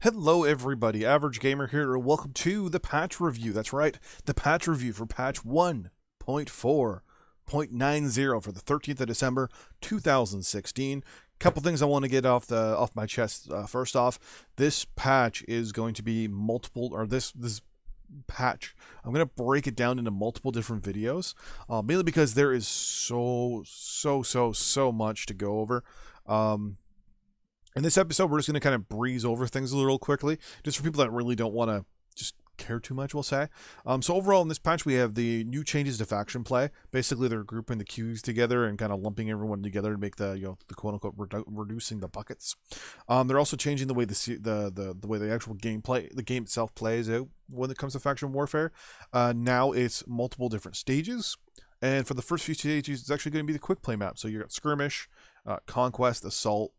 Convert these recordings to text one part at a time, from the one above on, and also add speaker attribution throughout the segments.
Speaker 1: Hello everybody, Average Gamer here, and welcome to the patch review. That's right, the patch review for patch 1.4.90 for the 13th of December 2016. Couple things I want to get off my chest. First off, this patch is going to be multiple, or this patch, I'm going to break it down into multiple different videos, mainly because there is so much to go over. In this episode, we're just going to kind of breeze over things a little quickly, just for people that really don't want to just care too much, we'll say. So overall, in this patch, we have the new changes to faction play. Basically, they're grouping the queues together and kind of lumping everyone together to make the the quote unquote reducing the buckets. They're also changing the way the way the actual game itself plays out when it comes to faction warfare. Now it's multiple different stages. And for the first few stages, it's actually going to be the quick play map. So you got skirmish, conquest, assault.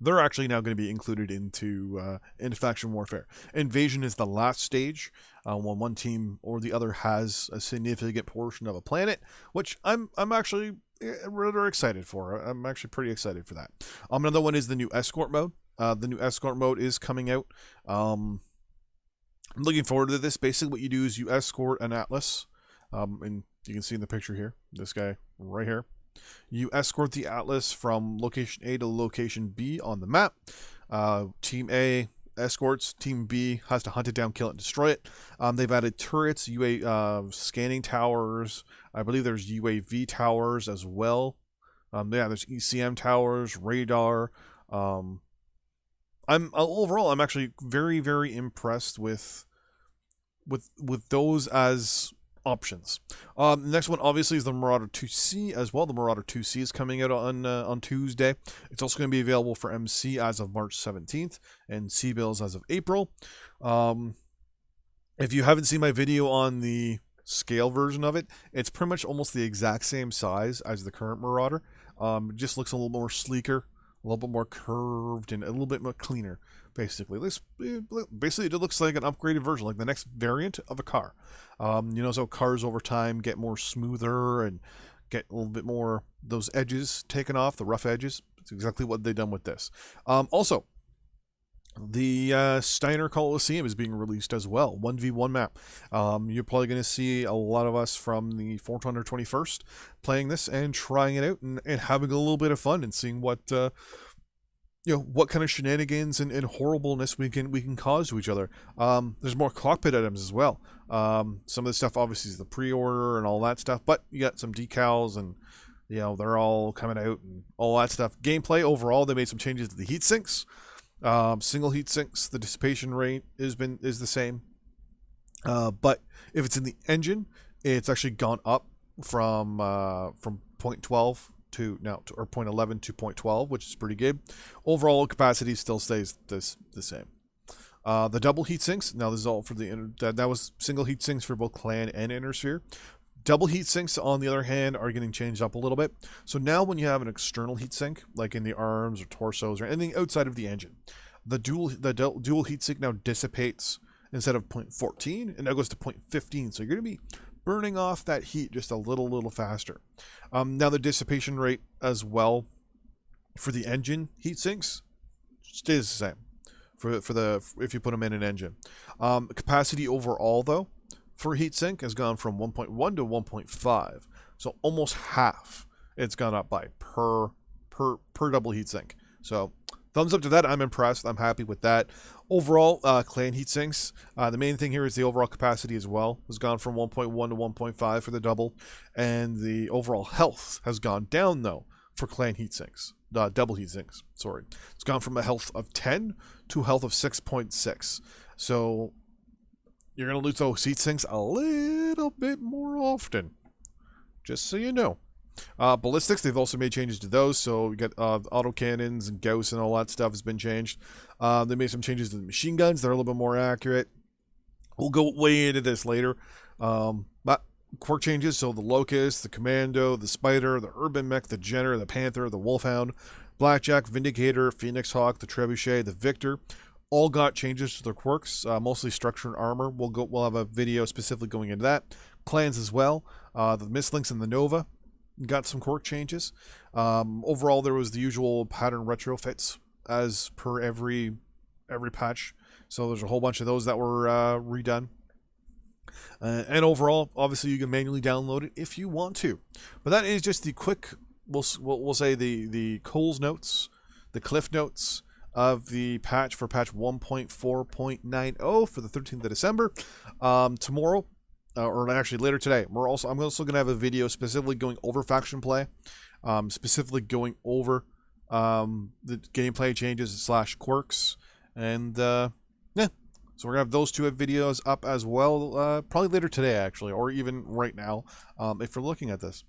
Speaker 1: They're actually now going to be included into faction warfare. Invasion is the last stage, when one team or the other has a significant portion of a planet, which I'm actually rather excited for. I'm actually pretty excited for that. Another one is the new escort mode. The new escort mode is coming out. I'm looking forward to this. Basically, what you do is you escort an Atlas, and you can see in the picture here, this guy right here. You escort the Atlas from location A to location B on the map. Team A escorts. Team B has to hunt it down, kill it, and destroy it. They've added turrets, scanning towers. I believe there's UAV towers as well. Yeah, there's ECM towers, radar. I'm actually very impressed with those as options. The next one obviously is the Marauder 2C as well. The Marauder 2C is coming out on Tuesday. It's also going to be available for MC as of March 17th and C-Bills as of April. If you haven't seen my video on the scale version of it, it's pretty much almost the exact same size as the current Marauder. It just looks a little more sleeker, a little bit more curved, and a little bit more cleaner. Basically, it looks like an upgraded version, like the next variant of a car. So cars over time get more smoother and get a little bit more those edges taken off, the rough edges. It's exactly what they've done with this. Also, the Steiner Coliseum is being released as well, 1v1 map. You're probably going to see a lot of us from the 421st playing this and trying it out and having a little bit of fun and seeing what what kind of shenanigans and horribleness we can cause to each other. There's more cockpit items as well. Some of the stuff obviously is the pre-order and all that stuff, but you got some decals and they're all coming out and all that stuff. Gameplay overall, they made some changes to the heat sinks. Single heat sinks, the dissipation rate is the same. But if it's in the engine, it's actually gone up from 0.12 to now, or 0.11 to 0.12, which is pretty good. Overall capacity still stays the same. The double heat sinks, now this is all for that was single heat sinks for both clan and innersphere. Double heat sinks, on the other hand, are getting changed up a little bit. So now when you have an external heat sink, like in the arms or torsos or anything outside of the engine, the dual heat sink now dissipates instead of 0.14, and now goes to 0.15. So you're going to be burning off that heat just a little faster. Now the dissipation rate as well for the engine heat sinks stays the same if you put them in an engine. Capacity overall though for heat sink has gone from 1.1 to 1.5, so almost half it's gone up by per double heat sink. So thumbs up to that. I'm impressed. I'm happy with that. Overall, clan heat sinks. The main thing here is the overall capacity as well has gone from 1.1 to 1.5 for the double, and the overall health has gone down though for clan heat sinks. Double heat sinks. Sorry, it's gone from a health of 10 to a health of 6.6. So you're gonna lose those heat sinks a little bit more often. Just so you know. Ballistics, they've also made changes to those, so you got autocannons and Gauss and all that stuff has been changed. They made some changes to the machine guns. They're a little bit more accurate. We'll go way into this later. But quirk changes, so the Locust, the Commando, the Spider, the Urban Mech, the Jenner, the Panther, the Wolfhound, Blackjack, Vindicator, Phoenix Hawk, the Trebuchet, the Victor, all got changes to their quirks, mostly structure and armor. We'll have a video specifically going into that. Clans as well. The Mistlinks and the Nova got some quirk changes. Overall, there was the usual pattern retrofits as per every every patch. So there's a whole bunch of those that were redone. And overall, obviously, you can manually download it if you want to. But that is just the quick, we'll say the Coles notes, the Cliff notes of the patch for patch 1.4.90 for the 13th of December. Tomorrow, or actually later today, I'm also going to have a video specifically going over faction play, specifically going over the gameplay changes / quirks, and yeah. So we're going to have those two videos up as well, probably later today, actually, or even right now, if you're looking at this.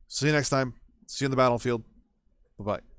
Speaker 1: See you next time. See you in the battlefield. Bye-bye.